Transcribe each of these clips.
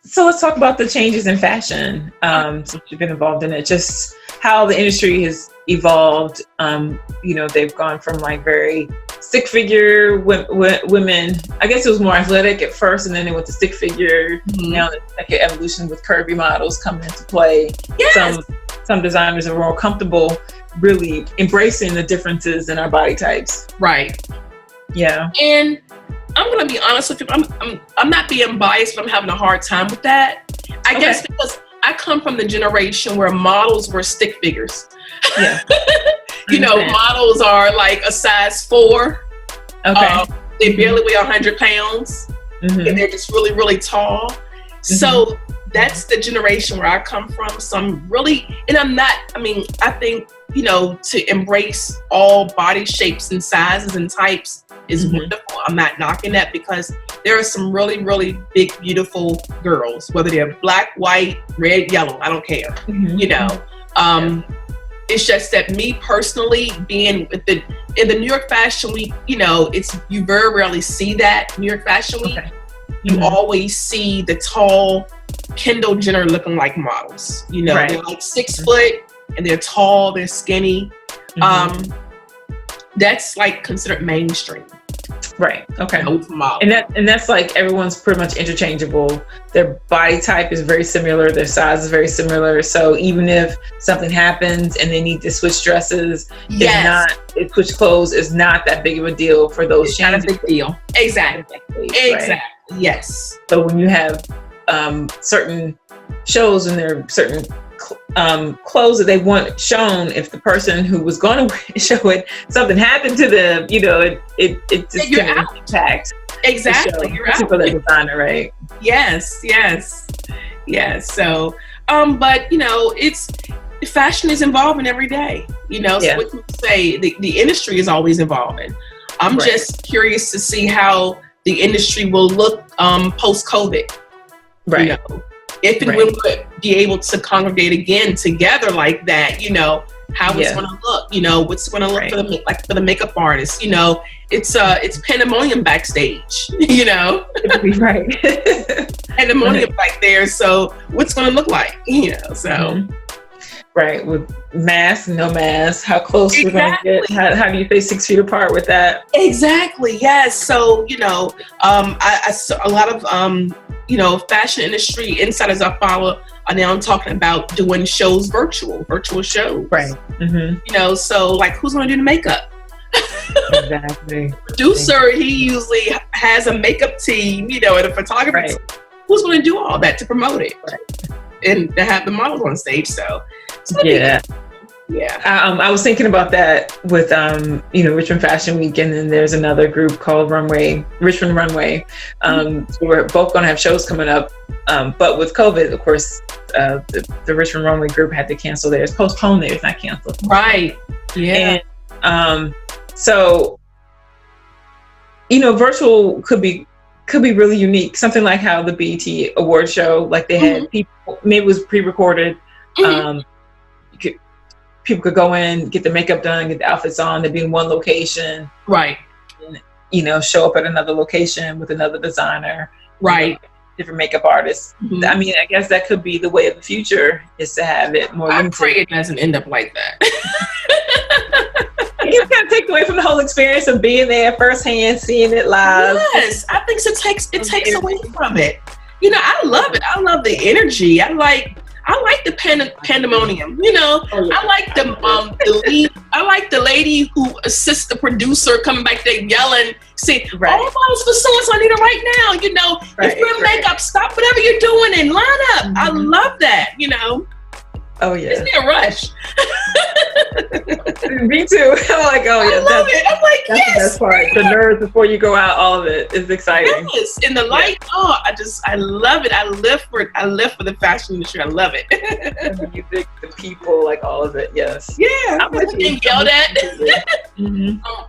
So let's talk about the changes in fashion. Since you've been involved in it, just how the industry has evolved. They've gone from like very stick figure women. I guess it was more athletic at first, and then they went to stick figure. Now there's like an evolution with curvy models coming into play. Yes. Some designers are more comfortable really embracing the differences in our body types. Right. Yeah. And I'm gonna be honest with you. I'm not being biased, but I'm having a hard time with that. I guess because I come from the generation where models were stick figures. Yeah. Models are like a size 4. Okay. They barely weigh 100 pounds, and they're just really, really tall. So that's the generation where I come from. So I'm really, and I'm not. I mean, I think to embrace all body shapes and sizes and types is wonderful. I'm not knocking that, because there are some really, really big, beautiful girls, whether they're black, white, red, yellow, I don't care. It's just that me personally, being in the New York Fashion Week, you very rarely see that New York Fashion Week. Okay. You always see the tall Kendall Jenner looking like models. They're like 6 foot and they're tall, they're skinny. That's like considered mainstream. Right. Okay. And that's like everyone's pretty much interchangeable. Their body type is very similar. Their size is very similar. So even if something happens and they need to switch dresses, switch clothes is not that big of a deal for those changes. Not a big deal. Exactly. Right? Yes. So when you have certain shows and there are certain clothes that they want shown, if the person who was going to show it, something happened to them, it just can impact. Exactly. You're out. For the designer, right? Yes. So, but it's fashion is evolving every day. So what you say, the industry is always evolving. I'm just curious to see how the industry will look post-COVID. Right. If and when we'll be able to congregate again together like that, how it's going to look, what's going to look for the makeup artist, it's pandemonium backstage, Right. Pandemonium back there. So what's going to look like, so. Right. With mask, no mask, how close we're going to get. How do you stay 6 feet apart with that? Exactly. Yes. So, I saw a lot of, fashion industry insiders I follow are now talking about doing shows virtual shows. Right. So like, who's going to do the makeup? Exactly. Producer, he usually has a makeup team, and a photographer. Right. Who's going to do all that to promote it? Right. And to have the models on stage. So yeah. I was thinking about that with Richmond Fashion Week, and then there's another group called Richmond Runway. So we're both going to have shows coming up, but with COVID, of course, the Richmond Runway group had to cancel theirs, postpone theirs, not cancel. Right. Yeah. And so virtual could be really unique. Something like how the BET award show, like they had people, maybe it was pre-recorded. People could go in, get the makeup done, get the outfits on. They'd be in one location, right? And, show up at another location with another designer, right? Different makeup artists. I mean, I guess that could be the way of the future, is to have it more. I pray it doesn't end up like that. It kind of take away from the whole experience of being there firsthand, seeing it live. Yes, I think it takes away from it. I love it. I love the energy. I like the pandemonium. I like the lead. I like the lady who assists the producer coming back there yelling, saying, "All models for so-and-so, I need it right now." If you're in makeup, stop whatever you're doing and line up. I love that. Oh yeah. Isn't it a rush? Me too. I'm like, oh yeah. I love it. I'm like, that's yes. The best part. The nerves before you go out, all of it is exciting. Yes, and the light. Oh, I love it. I live for it. I live for the fashion industry. I love it. The music, the people, like all of it. Yes. Yeah. I'm getting yelled at.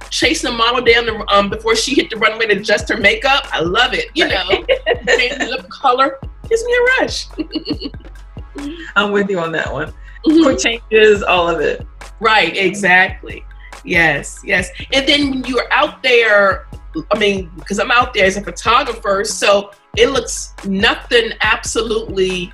Chasing a model down before she hit the runway to adjust her makeup. I love it. Changing the lip color gives me a rush. I'm with you on that one. Quick changes, all of it. Right, exactly. Yes. And then when you're out there I mean, because I'm out there as a photographer, so it looks nothing absolutely,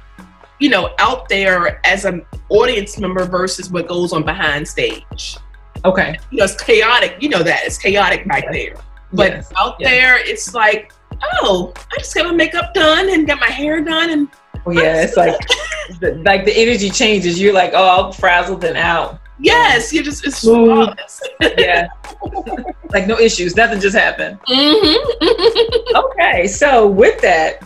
you know, out there as an audience member versus what goes on behind stage. Okay. You know, it's chaotic. You know that. It's chaotic back there. But out there, it's like, oh, I just got my makeup done and got my hair done. And it's like, the energy changes. You're like, oh, all frazzled and out. Yes, you're just, it's flawless. Yeah. Like no issues. Nothing just happened. Mm-hmm. Okay. So with that,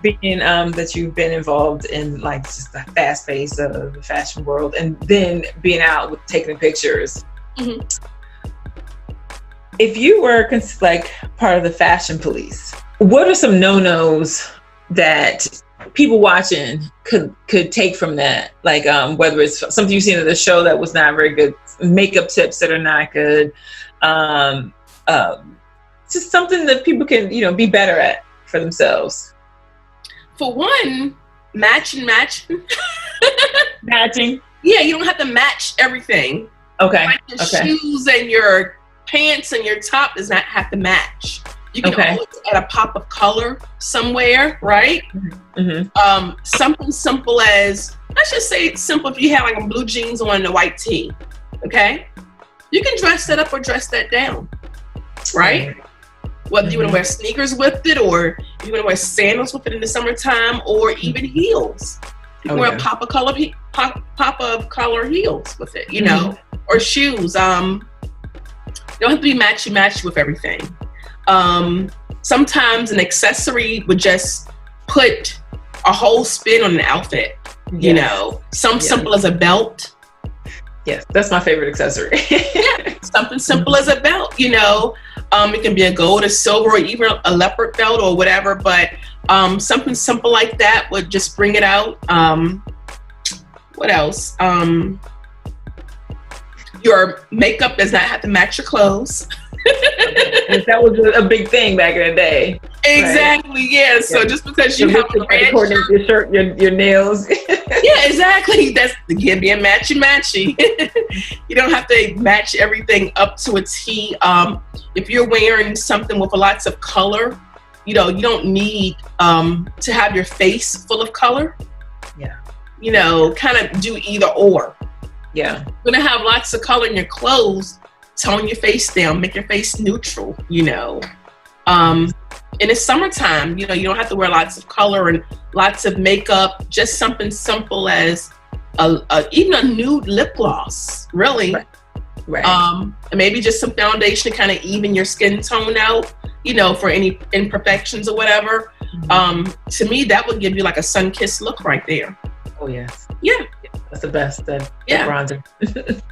being that you've been involved in like just the fast pace of the fashion world, and then being out with taking pictures, if you were like part of the fashion police, what are some no-nos that people watching could take from that? Like whether it's something you've seen at the show that was not very good, makeup tips that are not good, just something that people can, you know, be better at for themselves. For one, matching. Matching. Yeah, you don't have to match everything. Okay. Like your shoes and your pants and your top does not have to match. You can always add a pop of color somewhere, right? Something simple as, let's just say it's simple if you have like a blue jeans on and a white tee, okay? You can dress that up or dress that down, right? Whether you want to wear sneakers with it, or you want to wear sandals with it in the summertime, or even heels. You can wear a pop of color heels with it, you know, or shoes. You don't have to be matchy with everything. Sometimes an accessory would just put a whole spin on an outfit, you know, simple as a belt. Yes, that's my favorite accessory. Something simple as a belt, you know. It can be a gold, a silver, or even a leopard belt or whatever, but something simple like that would just bring it out. What else? Your makeup does not have to match your clothes. That was a big thing back in the day. Exactly, right? Yeah. So just because you have a red shirt, your shirt, your nails. Yeah, exactly. That's again being matchy. You don't have to match everything up to a T. If you're wearing something with lots of color, you know, you don't need to have your face full of color. Yeah. You know, kind of do either or. Yeah. You're gonna have lots of color in your clothes. Tone your face down, make your face neutral, you know. And it's summertime, you know, you don't have to wear lots of color and lots of makeup, just something simple as even a nude lip gloss, really. Right. And maybe just some foundation to kind of even your skin tone out, you know, for any imperfections or whatever. To me, that would give you like a sun-kissed look right there. Oh, yes. Yeah. That's the best. Bronzer.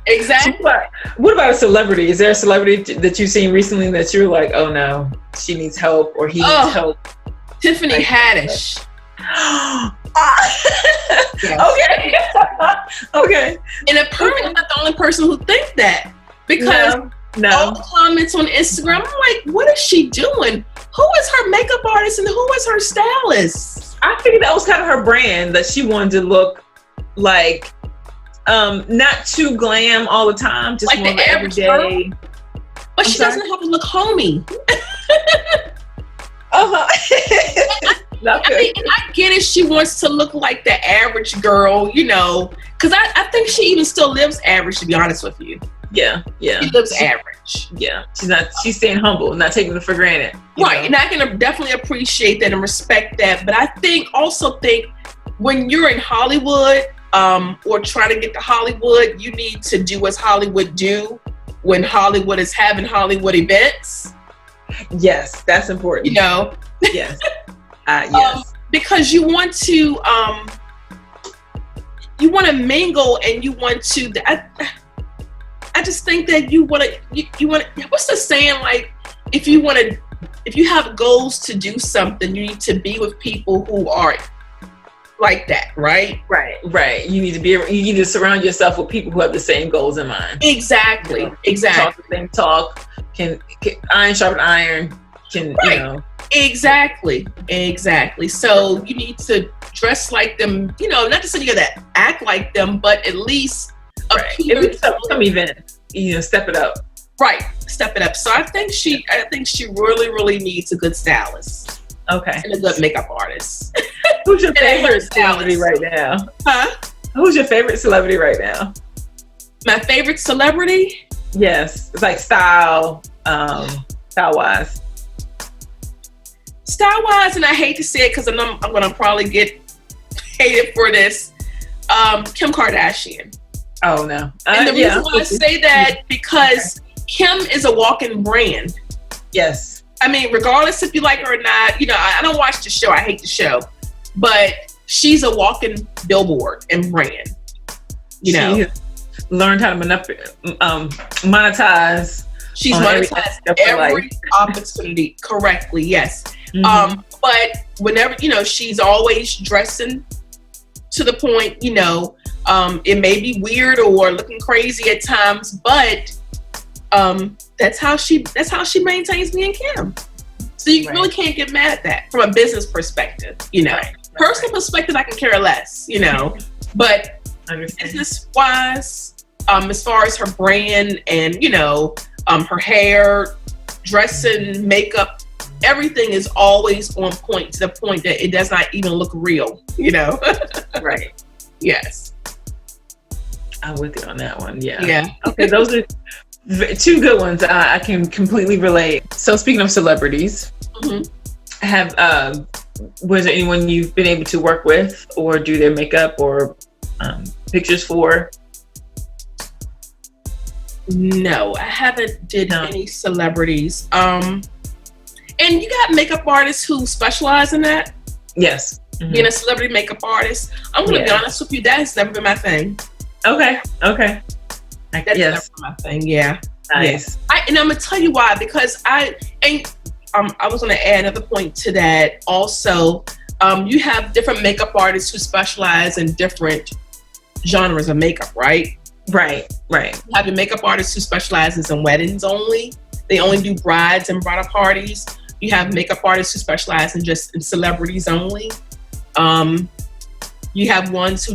Exactly. What about a celebrity? Is there a celebrity that you've seen recently that you're like, oh no, she needs help or he needs help? Tiffany Haddish. Okay. Okay. And apparently I'm not the only person who thinks that, because all the comments on Instagram, I'm like, what is she doing? Who is her makeup artist and who is her stylist? I figured that was kind of her brand, that she wanted to look like not too glam all the time, just like more the average everyday. But she doesn't have to look homey. I get it. She wants to look like the average girl, you know, because I think she even still lives average, to be honest with you. Yeah. She lives average. Yeah. She's staying humble, not taking it for granted. Right. Know? And I can definitely appreciate that and respect that. But I also think when you're in Hollywood, or trying to get to Hollywood, you need to do as Hollywood do when Hollywood is having Hollywood events. Yes, that's important. You know? Yes. Yes. Because you want to mingle and you want to. I just think that you want to. What's the saying? Like, if you have goals to do something, you need to be with people who are like that, right? Right. You need to surround yourself with people who have the same goals in mind. Exactly. You know, talk the same talk. Can iron sharpen iron. You know. Exactly. So you need to dress like them. You know, not to say you gotta act like them, but at least some event. You know, step it up. Right. step it up. So I think she really, really needs a good stylist. Okay. And a good makeup artist. Who's your favorite celebrity right now? Huh? Who's your favorite celebrity right now? My favorite celebrity? Yes. It's like style-wise. Style-wise, and I hate to say it because I'm going to probably get hated for this. Kim Kardashian. Oh, no. And the reason why I say that, because Kim is a walking brand. Yes. I mean, regardless if you like her or not, you know, I don't watch the show. I hate the show. But she's a walking billboard and brand. You know. She learned how to monetize. She's monetized every opportunity correctly, yes. Mm-hmm. But whenever, you know, she's always dressing to the point, you know, it may be weird or looking crazy at times, but that's how she maintains me and Kim. So you really can't get mad at that from a business perspective, you know. Personal perspective, I can care less, you know. But business wise, as far as her brand and, you know, her hair, dressing, makeup, everything is always on point, to the point that it does not even look real, you know. Right. Yes. I'm with you on that one. Yeah. Yeah. Okay, those are two good ones. I can completely relate. So speaking of celebrities, was there anyone you've been able to work with or do their makeup or pictures for? No, I haven't did any celebrities. And you got makeup artists who specialize in that. Yes. Being a celebrity makeup artist. I'm going to be honest with you, that has never been my thing. Okay. That's never been my thing, yeah. Nice. Yeah. And I'm going to tell you why, because I was going to add another point to that also. You have different makeup artists who specialize in different genres of makeup, right? Right. You have your makeup artist who specializes in weddings only. They only do brides and bridal parties. You have makeup artists who specialize in celebrities only. You have ones who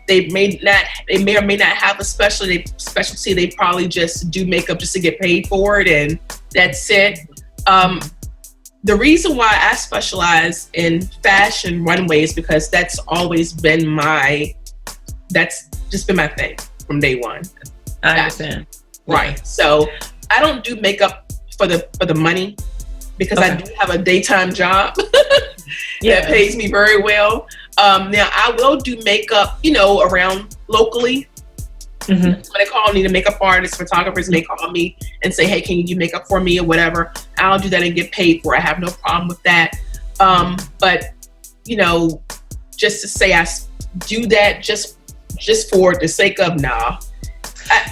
they may or may not have a specialty. They probably just do makeup just to get paid for it, and that's it. The reason why I specialize in fashion runway is because that's always been that's just been my thing from day one. I understand. Right. So I don't do makeup for the money, because I do have a daytime job that pays me very well. Now I will do makeup, you know, around locally. When they call me, the makeup artists, photographers may call me and say, hey, can you do makeup for me or whatever? I'll do that and get paid for it. I have no problem with that. But, you know, just to say I do that just for the sake of, nah.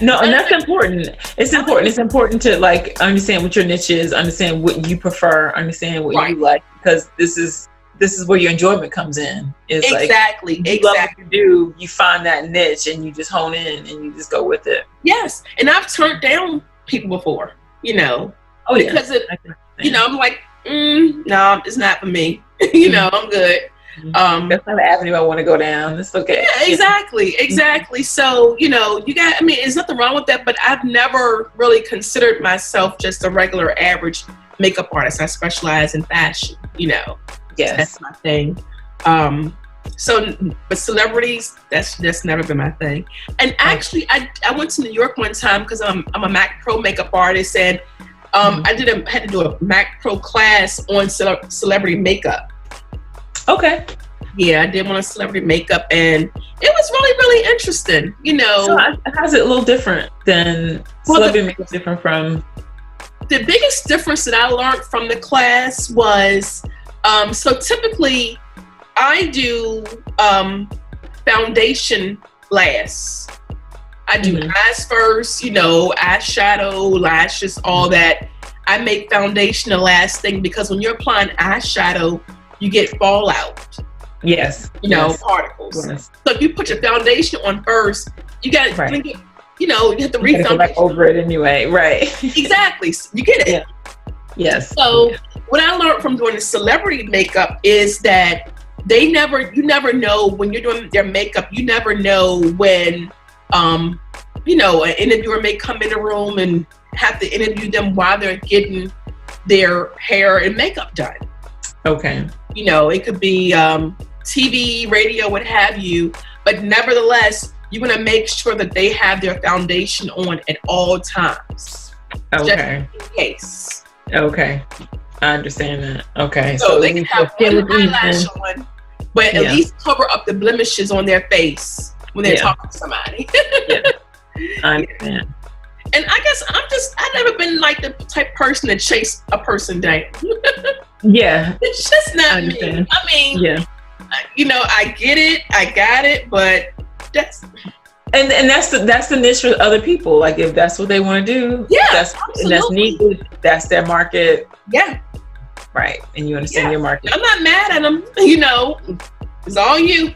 No, and that's important. It's important. It's important to like understand what your niche is, understand what you prefer, understand what you like, because this is where your enjoyment comes in. It's exactly. Like, you love what you do, you find that niche and you just hone in and you just go with it. Yes. And I've turned down people before, you know. Oh, yeah. Because you know, I'm like, no, it's not for me. You know, I'm good. That's not an avenue I want to go down. It's okay. Yeah, exactly. So, you know, there's nothing wrong with that, but I've never really considered myself just a regular average makeup artist. I specialize in fashion, you know. Yes. That's my thing. But celebrities, that's never been my thing. And actually, I went to New York one time because I'm a Mac Pro makeup artist, and I had to do a Mac Pro class on celebrity makeup. Okay. Yeah, I did one on celebrity makeup, and it was really, really interesting. You know, so how's it a little different than celebrity makeup? Different from the biggest difference that I learned from the class was. So typically I do foundation last. I do eyes first, you know, eyeshadow, lashes, all that. I make foundation the last thing, because when you're applying eyeshadow, you get fallout. Yes. You know, particles. Yes. So if you put your foundation on first, you got to, you know, you have to refoundation. Go back over it anyway. Right. Exactly. So you get it. Yeah. Yes. So what I learned from doing the celebrity makeup is that you never know when you're doing their makeup. You never know when, you know, an interviewer may come in the room and have to interview them while they're getting their hair and makeup done. Okay. You know, it could be TV, radio, what have you, but nevertheless, you're going to make sure that they have their foundation on at all times. Okay. Just in case. Okay. I understand that. Okay. So they can have one eyelash on, but at least cover up the blemishes on their face when they're talking to somebody. Yeah. I understand. And I guess I've never been like the type person to chase a person down. Yeah. It's just not me. I mean, you know, I get it, I got it, but that's... And that's the niche for other people. Like if that's what they want to do, that's needed. That's their market. Yeah. Right. And you understand your market. I'm not mad at them. You know, it's all you.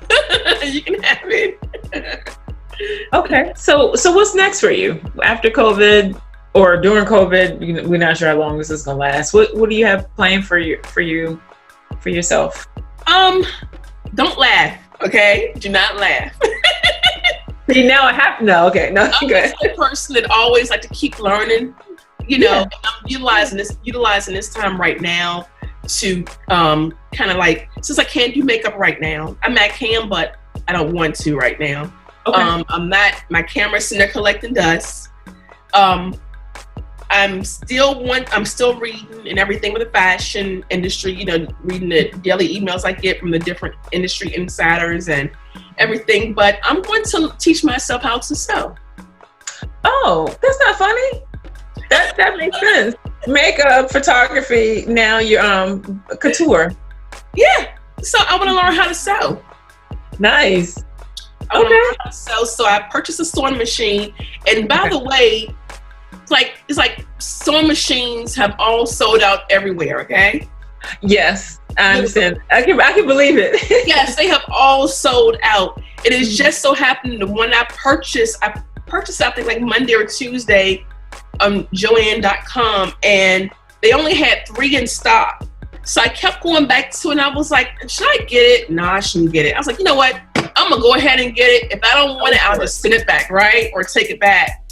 You can have it. Okay. So what's next for you after COVID or during COVID? We're not sure how long this is gonna last. What do you have planned for yourself? Don't laugh. Okay. Do not laugh. See, now I have to know. Okay, no, I'm good. the person that always like to keep learning. You know, and I'm utilizing this time right now to kind of like, since I can't do makeup right now. I mean, I can, but I don't want to right now. Okay. I'm not. My camera's sitting there collecting dust. I'm still reading and everything with the fashion industry. You know, reading the daily emails I get from the different industry insiders and everything, but I'm going to teach myself how to sew. Oh, that's not funny. That makes sense. Makeup, photography, now you're couture. Yeah. So I want to learn how to sew. Nice. I want to learn how to sew. So I purchased a sewing machine. And by the way, it's like sewing machines have all sold out everywhere, okay? Yes. I understand. I can believe it. Yes, they have all sold out. It is just so happened the one I purchased I think like Monday or Tuesday on Joanne.com, and they only had 3 in stock. So I kept going back to it, and I was like, should I get it? No, I shouldn't get it. I was like, you know what? I'm gonna go ahead and get it. If I don't want it, I'll just send it back, right? Or take it back.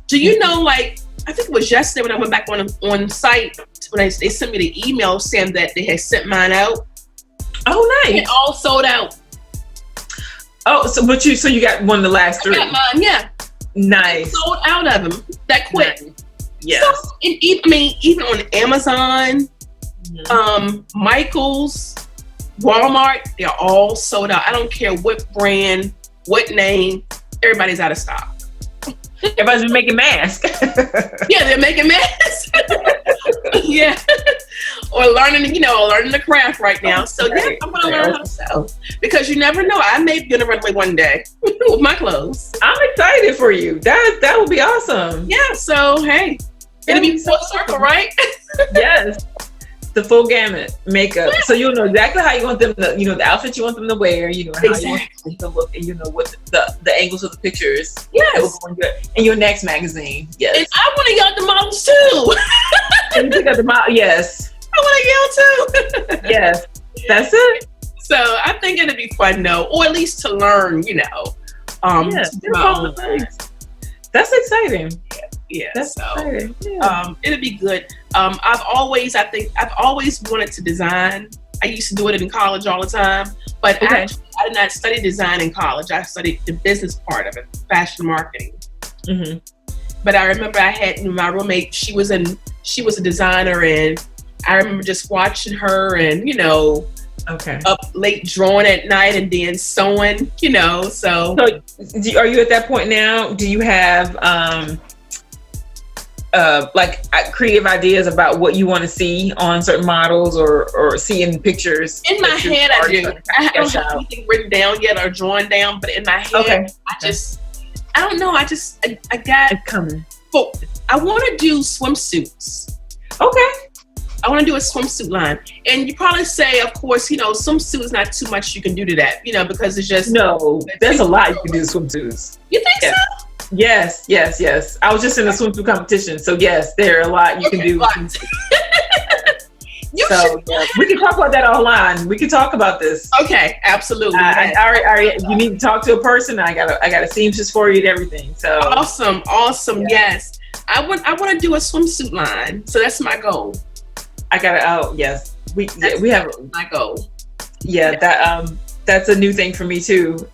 Do you know, like, I think it was yesterday when I went back on site, when they sent me the email saying that they had sent mine out. Oh, nice. It all sold out. Oh, so you got one of the last 3. I got mine, yeah. Nice. Sold out of them that quick. Nice. Yes. So, even on Amazon, Michael's, Walmart, they're all sold out. I don't care what brand, what name, everybody's out of stock. Everybody's been making masks. Yeah, they're making masks. Yeah. Or learning the craft right now. So yeah, I'm gonna learn how to sew. Because you never know. I may be on the runway one day with my clothes. I'm excited for you. That would be awesome. Yeah, so hey. It'll be full circle, right? Yes. The full gamut makeup. So you'll know exactly how you want them to, the outfit you want them to wear, how you want them to look, and what the angles of the pictures. Yes. In your next magazine. Yes. And I want to yell at the models too. And you got the model, yes. I want to yell too. Yes. That's it. So I think it'd be fun though, or at least to learn, That's exciting. Yeah, that's so exciting. Yeah. It'll be good. I've always wanted to design. I used to do it in college all the time, but actually I did not study design in college. I studied the business part of it, fashion marketing. Mm-hmm. But I remember I had my roommate. She was a designer, and I remember just watching her and up late drawing at night and then sewing. So are you at that point now? Do you have creative ideas about what you want to see on certain models or see in pictures? In my head, I do. I don't have anything written down yet or drawn down, but in my head, I don't know. I got it coming. But I want to do swimsuits. Okay. I want to do a swimsuit line. And you probably say, of course, swimsuit is not too much you can do to that, because it's just... No, there's a lot you can do to swimsuits. You think so? Yes. I was just in a swimsuit competition, so yes, there are a lot you can do. We can talk about that offline. We can talk about this. Okay, absolutely. You need to talk to a person. I got a seamstress for you and everything. So awesome. Yes. I want to do a swimsuit line. So that's my goal. I got it. Oh yes, we have my goal. Yeah, that's a new thing for me too.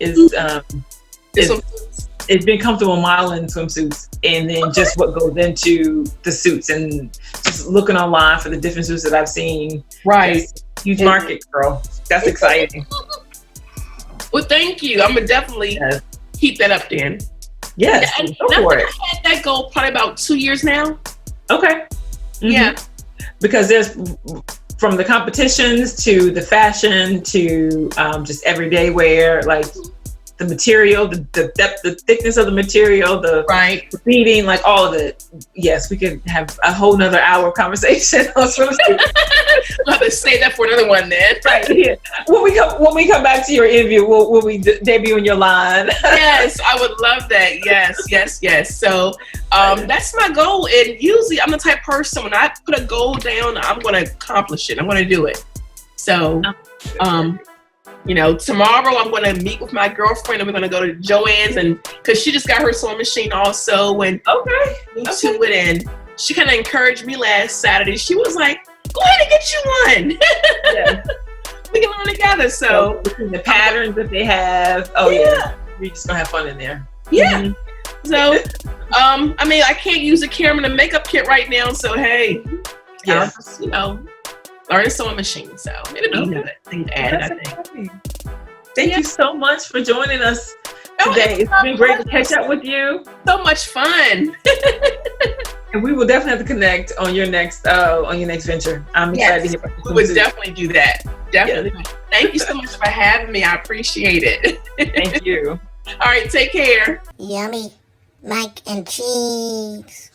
It's been comfortable modeling swimsuits, and then just what goes into the suits, and just looking online for the different suits that I've seen. Right, huge market, girl. That's exciting. Well, thank you. I'm gonna definitely keep that up then. Yes, and go for it. I had that goal probably about 2 years now. Okay. Mm-hmm. Yeah, because there's from the competitions to the fashion to just everyday wear, like the material, the depth, the thickness of the material, the beading, like all of it. Yes, we could have a whole nother hour conversation on swimsuits. I'll have to save that for another one then. Right. Yeah. When we come back to your interview, will we debut in your line? Yes, I would love that. Yes. So that's my goal. And usually I'm the type of person, when I put a goal down, I'm going to accomplish it. I'm going to do it. So, tomorrow I'm going to meet with my girlfriend and we're going to go to Joann's, and because she just got her sewing machine also, and move to it. And she kind of encouraged me last Saturday. She was like, go ahead and get you one. Yeah. We can learn together. So the patterns that they have. We're just going to have fun in there. Yeah. Mm-hmm. So, I can't use a camera and a makeup kit right now. So, hey, I'll just, learn a sewing machine. So it'll be a good thing to add, I think. Thank you so much for joining us today. It's been great to catch up with you. So much fun. And we will definitely have to connect on your next venture. I'm excited to hear about you. We would definitely do that. Definitely. Yes. Thank you so much for having me. I appreciate it. Thank you. All right, take care. Yummy. Mic and cheese.